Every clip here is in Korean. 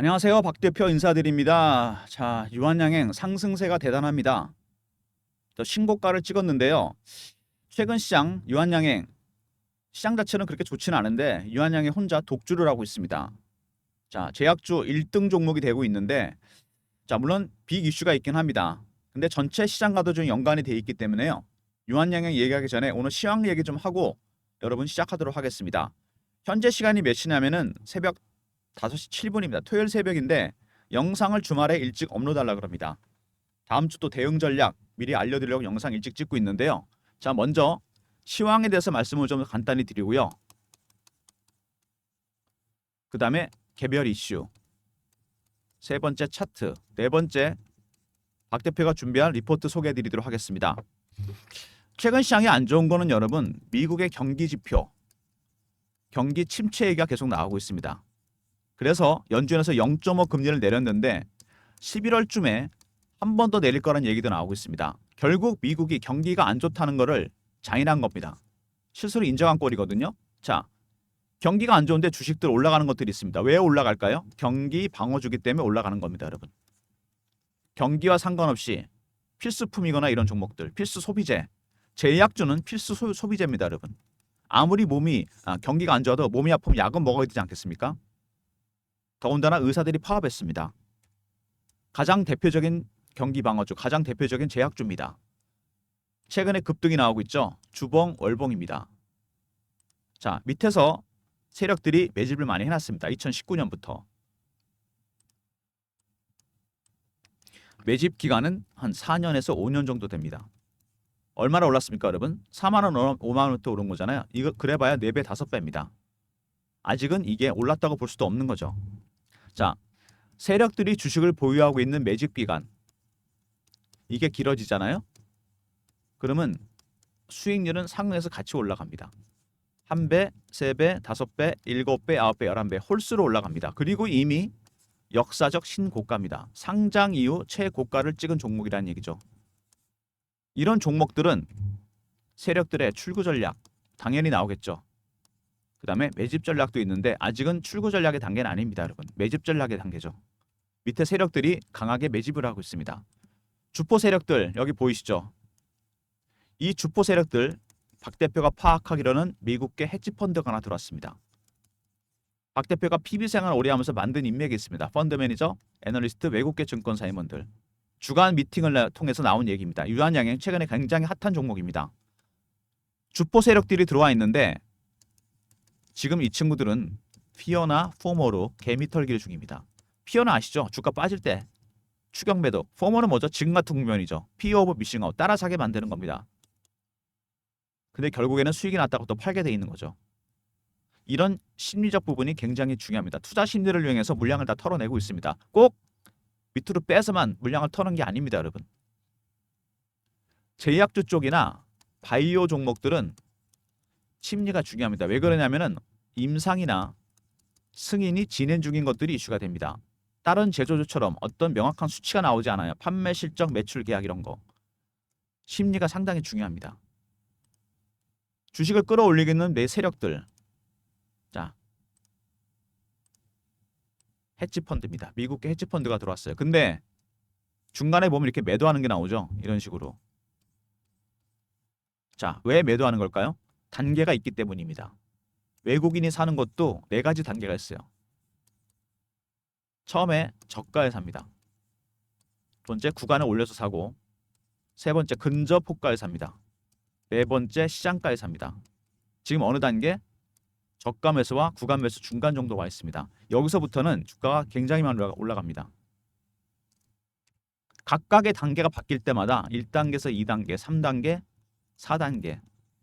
안녕하세요. 박 대표 인사드립니다. 자, 유한양행 상승세가 대단합니다. 또 신고가를 찍었는데요. 최근 시장 유한양행 시장 자체는 그렇게 좋지는 않은데 유한양행 혼자 독주를 하고 있습니다. 자, 제약주 1등 종목이 되고 있는데 자, 물론 빅 이슈가 있긴 합니다. 근데 전체 시장과도 좀 연관이 돼 있기 때문에요. 유한양행 얘기하기 전에 오늘 시황 얘기 좀 하고 여러분 시작하도록 하겠습니다. 현재 시간이 몇 시냐면은 새벽 5시 7분입니다. 토요일 새벽인데 영상을 주말에 일찍 업로드하려고 합니다. 다음 주 또 대응 전략 미리 알려드리려고 영상 일찍 찍고 있는데요. 자, 먼저 시황에 대해서 말씀을 좀 간단히 드리고요. 그 다음에 개별 이슈, 세 번째 차트, 네 번째 박 대표가 준비한 리포트 소개해드리도록 하겠습니다. 최근 시장이 안 좋은 거는 여러분 미국의 경기 지표, 경기 침체 얘기가 계속 나오고 있습니다. 그래서 연준에서 0.5 금리를 내렸는데 11월쯤에 한 번 더 내릴 거라는 얘기도 나오고 있습니다. 결국 미국이 경기가 안 좋다는 거를 장인한 겁니다. 실수로 인정한 꼴이거든요. 자, 경기가 안 좋은데 주식들 올라가는 것들이 있습니다. 왜 올라갈까요? 경기 방어주기 때문에 올라가는 겁니다, 여러분. 경기와 상관없이 필수품이거나 이런 종목들, 필수 소비재, 제약주는 필수 소비재입니다, 여러분. 아무리 경기가 안 좋아도 몸이 아프면 약은 먹어야 되지 않겠습니까? 더군다나 의사들이 파업했습니다. 가장 대표적인 경기 방어주, 가장 대표적인 제약주입니다. 최근에 급등이 나오고 있죠. 주봉, 월봉입니다. 자, 밑에서 세력들이 매집을 많이 해놨습니다. 2019년부터. 매집 기간은 한 4년에서 5년 정도 됩니다. 얼마나 올랐습니까, 여러분? 4만 원, 5만 원부터 오른 거잖아요. 이거 그래봐야 4배, 5배입니다. 아직은 이게 올랐다고 볼 수도 없는 거죠. 자, 세력들이 주식을 보유하고 있는 매집 기간 이게 길어지잖아요. 그러면 수익률은 상승해서 같이 올라갑니다. 1배, 3배, 5배, 7배, 9배, 11배 홀수로 올라갑니다. 그리고 이미 역사적 신고가입니다. 상장 이후 최고가를 찍은 종목이라는 얘기죠. 이런 종목들은 세력들의 출구 전략 당연히 나오겠죠. 그 다음에 매집 전략도 있는데 아직은 출구 전략의 단계는 아닙니다, 여러분. 매집 전략의 단계죠. 밑에 세력들이 강하게 매집을 하고 있습니다. 주포 세력들 여기 보이시죠? 이 주포 세력들 박 대표가 파악하기로는 미국계 헤지펀드가 하나 들어왔습니다. 박 대표가 PB 생활을 오래 하면서 만든 인맥이 있습니다. 펀드 매니저, 애널리스트, 외국계 증권사 임원들. 주간 미팅을 통해서 나온 얘기입니다. 유한양행 최근에 굉장히 핫한 종목입니다. 주포 세력들이 들어와 있는데 지금 이 친구들은 피어나 포머로 개미털기를 중입니다. 피어나 아시죠? 주가 빠질 때 추격 매도. 포머는 뭐죠? 지금 같은 국면이죠. 피어 오브 미싱아웃 따라 사게 만드는 겁니다. 근데 결국에는 수익이 났다고 또 팔게 돼 있는 거죠. 이런 심리적 부분이 굉장히 중요합니다. 투자 심리를 이용해서 물량을 다 털어내고 있습니다. 꼭 밑으로 빼서만 물량을 터는 게 아닙니다, 여러분. 제약주 쪽이나 바이오 종목들은 심리가 중요합니다. 왜 그러냐면은 임상이나 승인이 진행 중인 것들이 이슈가 됩니다. 다른 제조주처럼 어떤 명확한 수치가 나오지 않아요. 판매 실적, 매출 계약 이런 거. 심리가 상당히 중요합니다. 주식을 끌어올리기는 내 세력들. 자, 헤지펀드입니다. 미국계 헤지펀드가 들어왔어요. 근데 중간에 보면 이렇게 매도하는 게 나오죠. 이런 식으로. 자, 왜 매도하는 걸까요? 단계가 있기 때문입니다. 외국인이 사는 것도 4가지 단계가 있어요. 처음에 저가에 삽니다. 두 번째 구간을 올려서 사고, 세 번째 근접 호가에 삽니다. 네 번째 시장가에 삽니다. 지금 어느 단계? 저가 매수와 구간 매수 중간 정도 와 있습니다. 여기서부터는 주가가 굉장히 많이 올라갑니다. 각각의 단계가 바뀔 때마다 1단계에서 2단계, 3단계, 4단계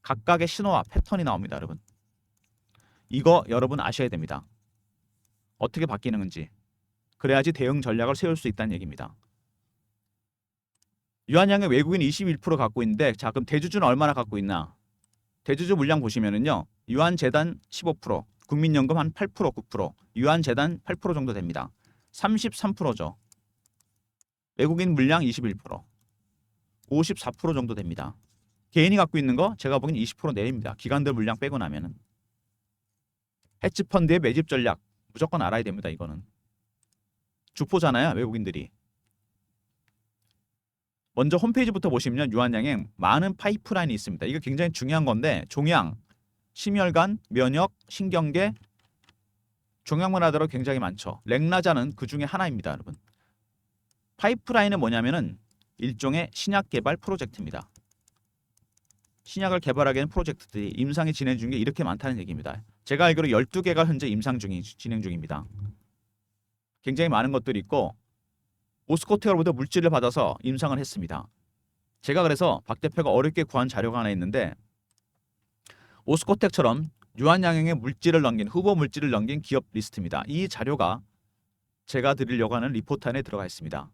각각의 신호와 패턴이 나옵니다, 여러분. 이거 여러분 아셔야 됩니다. 어떻게 바뀌는 건지. 그래야지 대응 전략을 세울 수 있다는 얘기입니다. 유한양의 외국인 21% 갖고 있는데 자, 그럼 대주주는 얼마나 갖고 있나? 대주주 물량 보시면은요. 유한재단 15%, 국민연금 한 8%, 9%, 유한재단 8% 정도 됩니다. 33%죠. 외국인 물량 21%, 54% 정도 됩니다. 개인이 갖고 있는 거 제가 보기엔 20% 내입니다. 기관들 물량 빼고 나면은. 헤지펀드의 매집 전략 무조건 알아야 됩니다. 이거는. 주포잖아요, 외국인들이. 먼저 홈페이지부터 보시면 유한양행 많은 파이프라인이 있습니다. 이거 굉장히 중요한 건데 종양, 심혈관, 면역, 신경계, 종양만 하더라도 굉장히 많죠. 렉나자는 그 중에 하나입니다, 여러분. 파이프라인은 뭐냐면은 일종의 신약 개발 프로젝트입니다. 신약을 개발하기 위한 프로젝트들이 임상이 진행 중인 게 이렇게 많다는 얘기입니다. 제가 알기로 12개가 현재 진행 중입니다. 굉장히 많은 것들이 있고 오스코텍으로부터 물질을 받아서 임상을 했습니다. 제가 그래서 박 대표가 어렵게 구한 자료가 하나 있는데 오스코텍처럼 유한양행의 물질을 넘긴 후보 물질을 넘긴 기업 리스트입니다. 이 자료가 제가 드리려고 하는 리포트 안에 들어가 있습니다.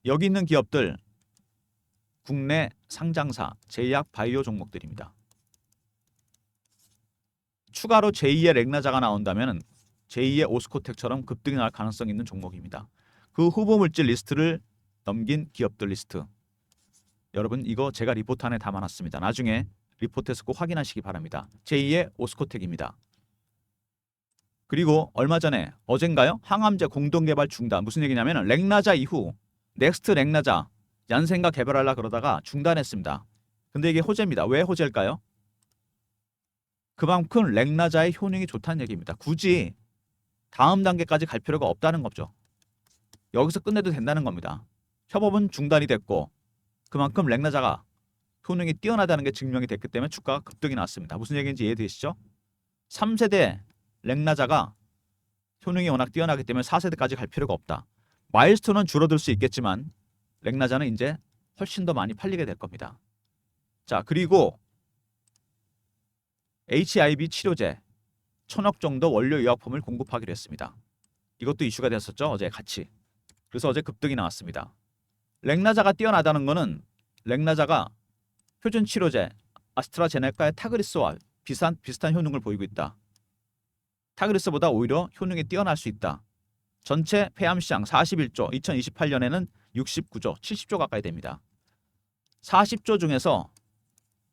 여기 있는 기업들 국내 상장사, 제약, 바이오 종목들입니다. 추가로 제2의 렉나자가 나온다면 제2의 오스코텍처럼 급등이 날 가능성이 있는 종목입니다. 그 후보 물질 리스트를 넘긴 기업들 리스트. 여러분 이거 제가 리포트 안에 담아놨습니다. 나중에 리포트에서 꼭 확인하시기 바랍니다. 제2의 오스코텍입니다. 그리고 얼마 전에 어젠가요? 항암제 공동개발 중단. 무슨 얘기냐면 렉나자 이후 넥스트 렉나자 얀센과 개발하려 그러다가 중단했습니다. 근데 이게 호재입니다. 왜 호재일까요? 그만큼 렉나자의 효능이 좋다는 얘기입니다. 굳이 다음 단계까지 갈 필요가 없다는 거죠. 여기서 끝내도 된다는 겁니다. 협업은 중단이 됐고 그만큼 렉나자가 효능이 뛰어나다는 게 증명이 됐기 때문에 주가가 급등이 났습니다. 무슨 얘기인지 이해되시죠? 3세대 렉나자가 효능이 워낙 뛰어나기 때문에 4세대까지 갈 필요가 없다. 마일스톤은 줄어들 수 있겠지만 렉나자는 이제 훨씬 더 많이 팔리게 될 겁니다. 자, 그리고 HIV 치료제 1000억 정도 원료 의약품을 공급하기로 했습니다. 이것도 이슈가 됐었죠. 어제 같이. 그래서 어제 급등이 나왔습니다. 렉나자가 뛰어나다는 거는 렉나자가 표준 치료제 아스트라제네카의 타그리스와 비슷한 효능을 보이고 있다. 타그리스보다 오히려 효능이 뛰어날 수 있다. 전체 폐암 시장 41조, 2028년에는 69조, 70조 가까이 됩니다. 40조 중에서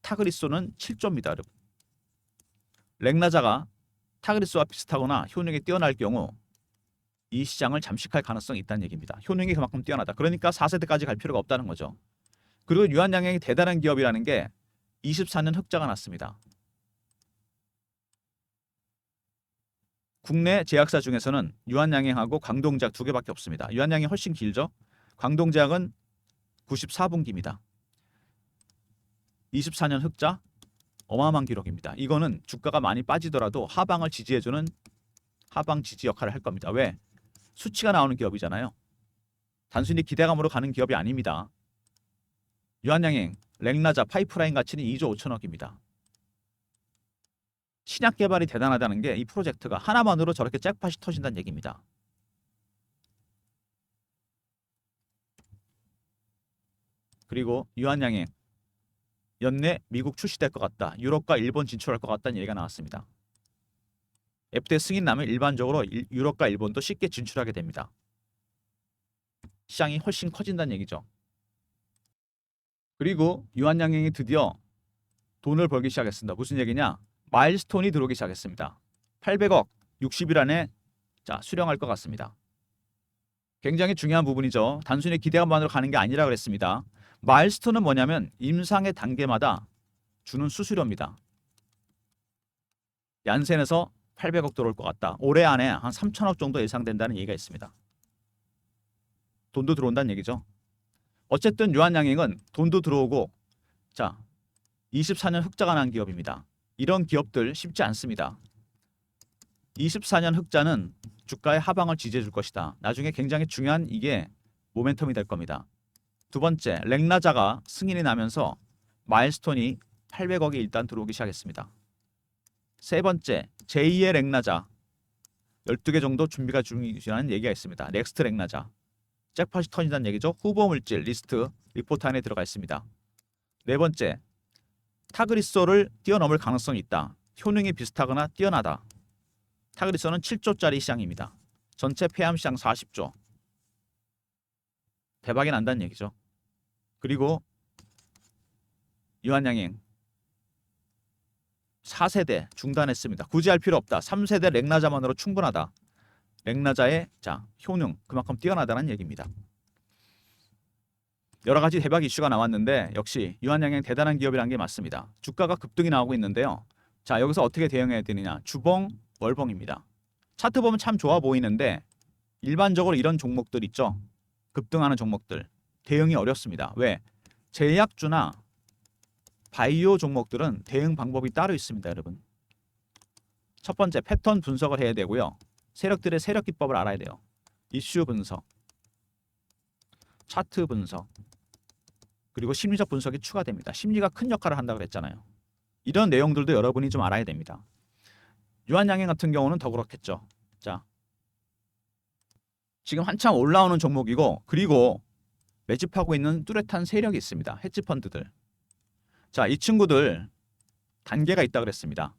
타그리소는 7조입니다, 여러분. 렉나자가 타그리스와 비슷하거나 효능이 뛰어날 경우 이 시장을 잠식할 가능성이 있다는 얘기입니다. 효능이 그만큼 뛰어나다. 그러니까 4세대까지 갈 필요가 없다는 거죠. 그리고 유한양행이 대단한 기업이라는 게 24년 흑자가 났습니다. 국내 제약사 중에서는 유한양행하고 광동제약 두 개밖에 없습니다. 유한양행이 훨씬 길죠. 광동제약은 94분기입니다. 24년 흑자 어마어마한 기록입니다. 이거는 주가가 많이 빠지더라도 하방을 지지해주는 하방 지지 역할을 할 겁니다. 왜? 수치가 나오는 기업이잖아요. 단순히 기대감으로 가는 기업이 아닙니다. 유한양행, 렉나자, 파이프라인 가치는 2조 5천억입니다. 신약 개발이 대단하다는 게 이 프로젝트가 하나만으로 저렇게 잭팟이 터진다는 얘기입니다. 그리고 유한양행 연내 미국 출시될 것 같다. 유럽과 일본 진출할 것 같다는 얘기가 나왔습니다. FDA 승인 나면 일반적으로 유럽과 일본도 쉽게 진출하게 됩니다. 시장이 훨씬 커진다는 얘기죠. 그리고 유한양행이 드디어 돈을 벌기 시작했습니다. 무슨 얘기냐? 마일스톤이 들어오기 시작했습니다. 800억 60일 안에 수령할 것 같습니다. 굉장히 중요한 부분이죠. 단순히 기대감만으로 가는 게 아니라 그랬습니다. 마일스톤은 뭐냐면 임상의 단계마다 주는 수수료입니다. 얀센에서 800억 들어올 것 같다. 올해 안에 한 3천억 정도 예상된다는 얘기가 있습니다. 돈도 들어온다는 얘기죠. 어쨌든 유한양행은 돈도 들어오고 24년 흑자가 난 기업입니다. 이런 기업들 쉽지 않습니다. 24년 흑자는 주가의 하방을 지지해 줄 것이다. 나중에 굉장히 중요한 이게 모멘텀이 될 겁니다. 두 번째, 렉나자가 승인이 나면서 마일스톤이 800억이 일단 들어오기 시작했습니다. 세 번째, 제2의 렉나자 12개 정도 준비가 중이라는 얘기가 있습니다. 넥스트 렉나자 잭팟이 터진다는 얘기죠. 후보 물질 리스트 리포트 안에 들어가 있습니다. 네 번째, 타그리소를 뛰어넘을 가능성이 있다. 효능이 비슷하거나 뛰어나다. 타그리소는 7조짜리 시장입니다. 전체 폐암 시장 40조. 대박이 난다는 얘기죠. 그리고 유한양행 4세대 중단했습니다. 굳이 할 필요 없다. 3세대 렉나자만으로 충분하다. 맥라자의 효능 그만큼 뛰어나다는 얘기입니다. 여러 가지 대박 이슈가 나왔는데 역시 유한양행 대단한 기업이라는 게 맞습니다. 주가가 급등이 나오고 있는데요. 자, 여기서 어떻게 대응해야 되느냐? 주봉, 월봉입니다. 차트 보면 참 좋아 보이는데 일반적으로 이런 종목들 있죠. 급등하는 종목들 대응이 어렵습니다. 왜? 제약주나 바이오 종목들은 대응 방법이 따로 있습니다, 여러분. 첫 번째 패턴 분석을 해야 되고요. 세력들의 세력 기법을 알아야 돼요. 이슈 분석, 차트 분석, 그리고 심리적 분석이 추가됩니다. 심리가 큰 역할을 한다고 그랬잖아요. 이런 내용들도 여러분이 좀 알아야 됩니다. 유한양행 같은 경우는 더 그렇겠죠. 자, 지금 한참 올라오는 종목이고 그리고 매집하고 있는 뚜렷한 세력이 있습니다. 헤지펀드들. 자, 이 친구들 단계가 있다고 그랬습니다.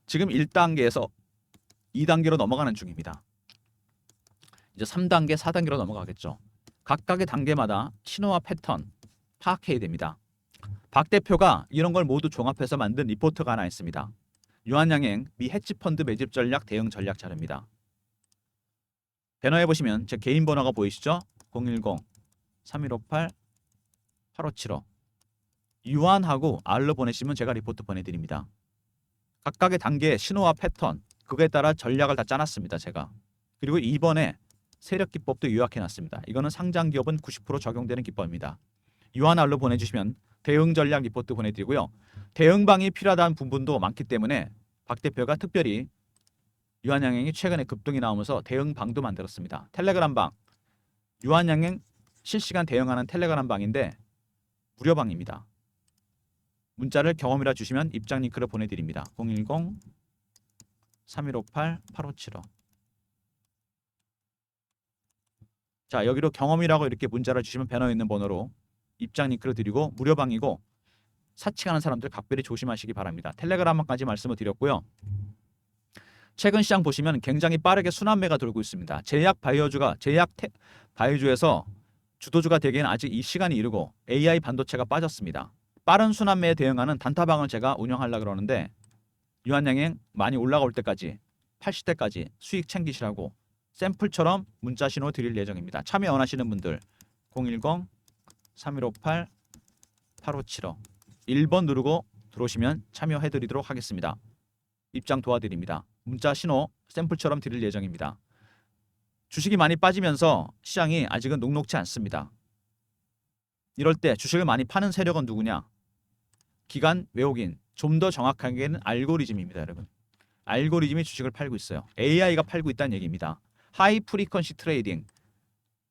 지금 1단계에서 2단계로 넘어가는 중입니다. 이제 3단계, 4단계로 넘어가겠죠. 각각의 단계마다 신호와 패턴 파악해야 됩니다. 박 대표가 이런 걸 모두 종합해서 만든 리포트가 하나 있습니다. 유한양행 미 헤지펀드 매집 전략 대응 전략 자료입니다. 배너에 보시면 제 개인 번호가 보이시죠? 010-3158-8575 유한하고 R로 보내시면 제가 리포트 보내드립니다. 각각의 단계의 신호와 패턴 그거에 따라 전략을 다 짜놨습니다. 제가. 그리고 이번에 세력 기법도 요약해놨습니다. 이거는 상장 기업은 90% 적용되는 기법입니다. 유한 R로 보내주시면 대응 전략 리포트 보내드리고요. 대응방이 필요하다는 부분도 많기 때문에 박 대표가 특별히 유한양행이 최근에 급등이 나오면서 대응방도 만들었습니다. 텔레그램방 유한양행 실시간 대응하는 텔레그램방인데 무료방입니다. 문자를 경험이라 주시면 입장 링크를 보내드립니다. 010-3158-8575 자, 여기로 경험이라고 이렇게 문자를 주시면 배너에 있는 번호로 입장 링크를 드리고 무료방이고 사칭하는 사람들 각별히 조심하시기 바랍니다. 텔레그램방까지 말씀을 드렸고요. 최근 시장 보시면 굉장히 빠르게 순환매가 돌고 있습니다. 바이오주에서 주도주가 되기에는 아직 이 시간이 이르고 AI 반도체가 빠졌습니다. 빠른 순환매에 대응하는 단타방을 제가 운영하려고 그러는데 유한양행 많이 올라올 때까지 80대까지 수익 챙기시라고 샘플처럼 문자 신호 드릴 예정입니다. 참여 원하시는 분들 010-3158-8575 1번 누르고 들어오시면 참여해드리도록 하겠습니다. 입장 도와드립니다. 문자 신호 샘플처럼 드릴 예정입니다. 주식이 많이 빠지면서 시장이 아직은 녹록지 않습니다. 이럴 때 주식을 많이 파는 세력은 누구냐? 기관, 외국인, 좀 더 정확하게는 알고리즘입니다. 여러분. 알고리즘이 주식을 팔고 있어요. AI가 팔고 있다는 얘기입니다. 하이 프리퀀시 트레이딩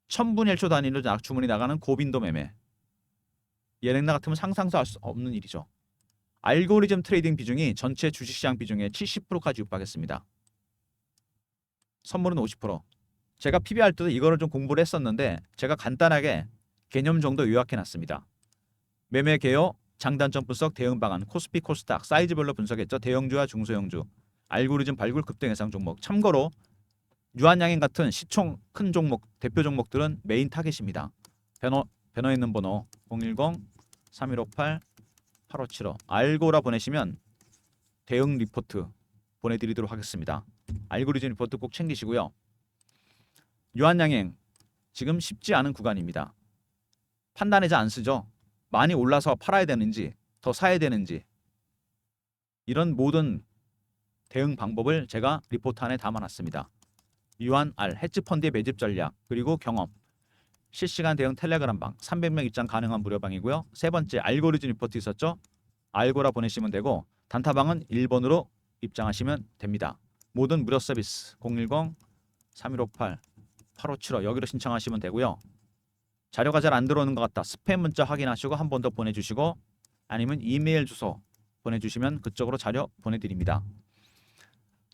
1000분의 1초 단위로 주문이 나가는 고빈도 매매 예능나 같으면 상상도 할 수 없는 일이죠. 알고리즘 트레이딩 비중이 전체 주식시장 비중의 70%까지 육박했습니다. 선물은 50%. 제가 PBR 때도 이거를 좀 공부를 했었는데 제가 간단하게 개념 정도 요약해놨습니다. 매매 개요, 장단점 분석, 대응 방안, 코스피, 코스닥, 사이즈별로 분석했죠. 대형주와 중소형주, 알고리즘 발굴 급등 예상 종목. 참고로 유한양행 같은 시총 큰 종목, 대표 종목들은 메인 타겟입니다. 배너에 있는 번호 010-3158-8575 알고라 보내시면 대응 리포트 보내드리도록 하겠습니다. 알고리즘 리포트 꼭 챙기시고요. 유한양행 지금 쉽지 않은 구간입니다. 판단이 잘 안 쓰죠. 많이 올라서 팔아야 되는지 더 사야 되는지 이런 모든 대응 방법을 제가 리포트 안에 담아놨습니다. 유한 R 헤지펀드의 매집 전략 그리고 경험 실시간 대응 텔레그램방 300명 입장 가능한 무료방이고요. 세 번째 알고리즘 리포트 있었죠. 알고라 보내시면 되고 단타방은 1번으로 입장하시면 됩니다. 모든 무료 서비스 010-3158-8575 여기로 신청하시면 되고요. 자료가 잘 안 들어오는 것 같다. 스팸 문자 확인하시고 한 번 더 보내주시고 아니면 이메일 주소 보내주시면 그쪽으로 자료 보내드립니다.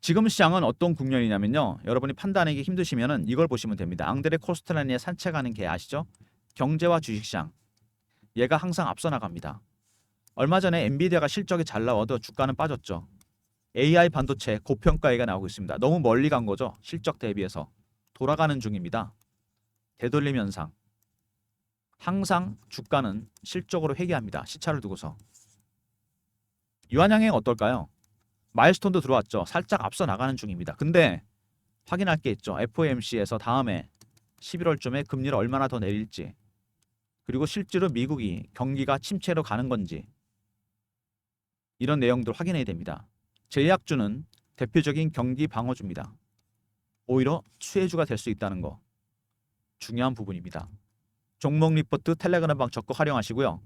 지금 시장은 어떤 국면이냐면요. 여러분이 판단하기 힘드시면은 이걸 보시면 됩니다. 앙드레 코스텔라니의 산책하는 개 아시죠? 경제와 주식시장. 얘가 항상 앞서 나갑니다. 얼마 전에 엔비디아가 실적이 잘 나와도 주가는 빠졌죠. AI 반도체 고평가가 나오고 있습니다. 너무 멀리 간 거죠. 실적 대비해서. 돌아가는 중입니다. 되돌림 현상. 항상 주가는 실적으로 회귀합니다. 시차를 두고서. 유한양행 어떨까요? 마일스톤도 들어왔죠. 살짝 앞서 나가는 중입니다. 근데 확인할 게 있죠. FOMC에서 다음에 11월쯤에 금리를 얼마나 더 내릴지, 그리고 실제로 미국이 경기가 침체로 가는 건지, 이런 내용들 확인해야 됩니다. 제약주는 대표적인 경기 방어주입니다. 오히려 수혜주가 될 수 있다는 거 중요한 부분입니다. 종목 리포트 텔레그램방 적극 활용하시고요.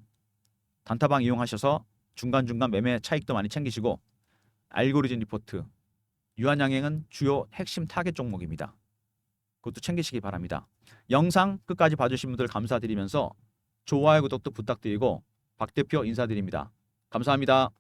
단타방 이용하셔서 중간중간 매매 차익도 많이 챙기시고, 알고리즘 리포트, 유한양행은 주요 핵심 타겟 종목입니다. 그것도 챙기시기 바랍니다. 영상 끝까지 봐주신 분들 감사드리면서 좋아요, 구독도 부탁드리고 박 대표 인사드립니다. 감사합니다.